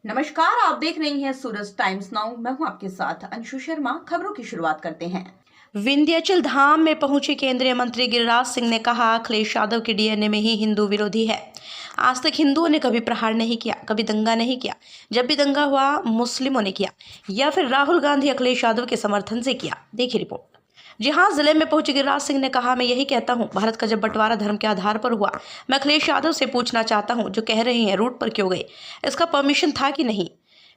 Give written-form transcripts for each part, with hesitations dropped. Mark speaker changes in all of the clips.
Speaker 1: नमस्कार, आप देख रही हैं सूरज टाइम्स नाउ। मैं हूं आपके साथ अंशु शर्मा। खबरों की शुरुआत करते हैं। विंध्याचल धाम में पहुंचे केंद्रीय मंत्री गिरिराज सिंह ने कहा, अखिलेश यादव के डीएनए में ही हिंदू विरोधी है। आज तक हिंदुओं ने कभी प्रहार नहीं किया, कभी दंगा नहीं किया। जब भी दंगा हुआ मुस्लिमों ने किया या फिर राहुल गांधी अखिलेश यादव के समर्थन से किया। देखिए रिपोर्ट। जी हाँ, जिले में पहुंचे गिरिराज सिंह ने कहा, मैं यही कहता हूं, भारत का जब बंटवारा धर्म के आधार पर हुआ, मैं अखिलेश यादव से पूछना चाहता हूं, जो कह रहे हैं रूट पर क्यों गए, इसका परमिशन था कि नहीं।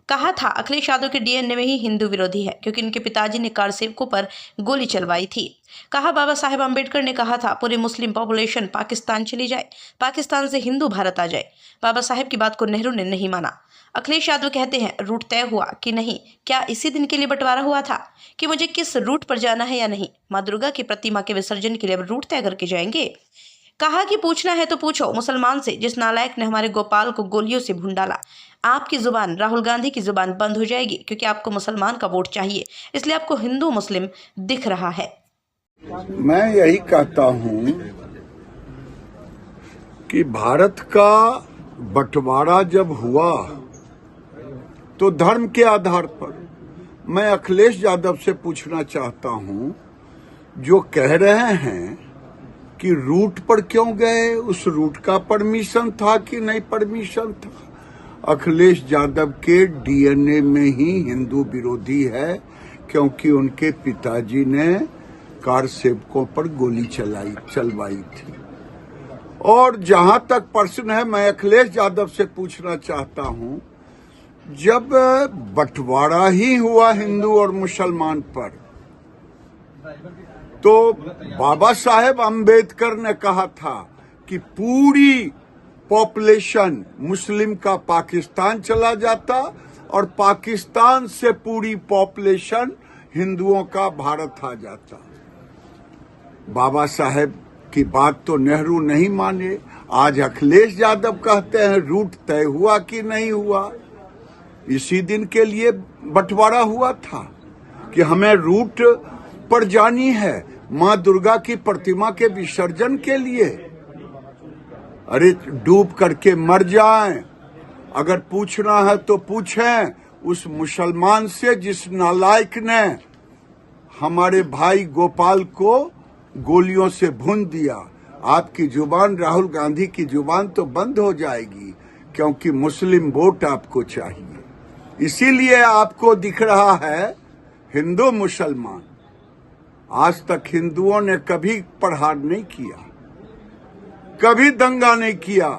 Speaker 1: कहा था अखिलेश यादव के डीएनए में ही हिंदू विरोधी है, क्योंकि इनके पिताजी ने कार सेवकों पर गोली चलवाई थी। कहा, बाबा साहेब अम्बेडकर ने कहा था पूरी मुस्लिम पॉपुलेशन पाकिस्तान चली जाए, पाकिस्तान से हिंदू भारत आ जाए। बाबा साहेब की बात को नेहरू ने नहीं माना। अखिलेश यादव कहते हैं रूट तय हुआ कि नहीं, क्या इसी दिन के लिए बंटवारा हुआ था कि मुझे किस रूट पर जाना है या नहीं। माँ दुर्गा की प्रतिमा के विसर्जन के लिए अब रूट तय करके जाएंगे। कहा कि पूछना है तो पूछो मुसलमान से, जिस नालायक ने हमारे गोपाल को गोलियों से भून डाला। आपकी जुबान, राहुल गांधी की जुबान बंद हो जाएगी, क्योंकि आपको मुसलमान का वोट चाहिए, इसलिए आपको हिंदू मुस्लिम दिख रहा है।
Speaker 2: मैं यही कहता हूं कि भारत का बंटवारा जब हुआ तो धर्म के आधार पर। मैं अखिलेश यादव से पूछना चाहता हूं, जो कह रहे हैं कि रूट पर क्यों गए, उस रूट का परमिशन था कि नहीं परमिशन था। अखिलेश यादव के डीएनए में ही हिंदू विरोधी है, क्योंकि उनके पिताजी ने कार सेवकों पर गोली चलवाई थी। और जहां तक प्रश्न है, मैं अखिलेश यादव से पूछना चाहता हूं, जब बंटवारा ही हुआ हिंदू और मुसलमान पर, तो बाबा साहेब अम्बेडकर ने कहा था कि पूरी पॉपुलेशन मुस्लिम का पाकिस्तान चला जाता और पाकिस्तान से पूरी पॉपुलेशन हिंदुओं का भारत आ जाता। बाबा साहेब की बात तो नेहरू नहीं माने। आज अखिलेश यादव कहते हैं रूट तय हुआ कि नहीं हुआ। इसी दिन के लिए बंटवारा हुआ था कि हमें रूट पर जानी है माँ दुर्गा की प्रतिमा के विसर्जन के लिए। अरे डूब करके मर जाएं। अगर पूछना है तो पूछें उस मुसलमान से जिस नालायक ने हमारे भाई गोपाल को गोलियों से भून दिया। आपकी जुबान, राहुल गांधी की जुबान तो बंद हो जाएगी, क्योंकि मुस्लिम वोट आपको चाहिए। इसीलिए आपको दिख रहा है हिंदू मुसलमान। आज तक हिंदुओं ने कभी प्रहार नहीं किया, कभी दंगा नहीं किया।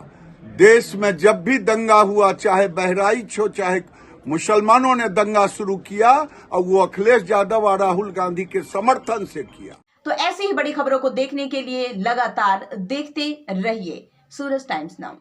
Speaker 2: देश में जब भी दंगा हुआ, चाहे बहराइच हो, चाहे मुसलमानों ने दंगा शुरू किया, और वो अखिलेश यादव और राहुल गांधी के समर्थन से किया।
Speaker 1: तो ऐसी ही बड़ी खबरों को देखने के लिए लगातार देखते रहिए सूरज टाइम्स नाउ।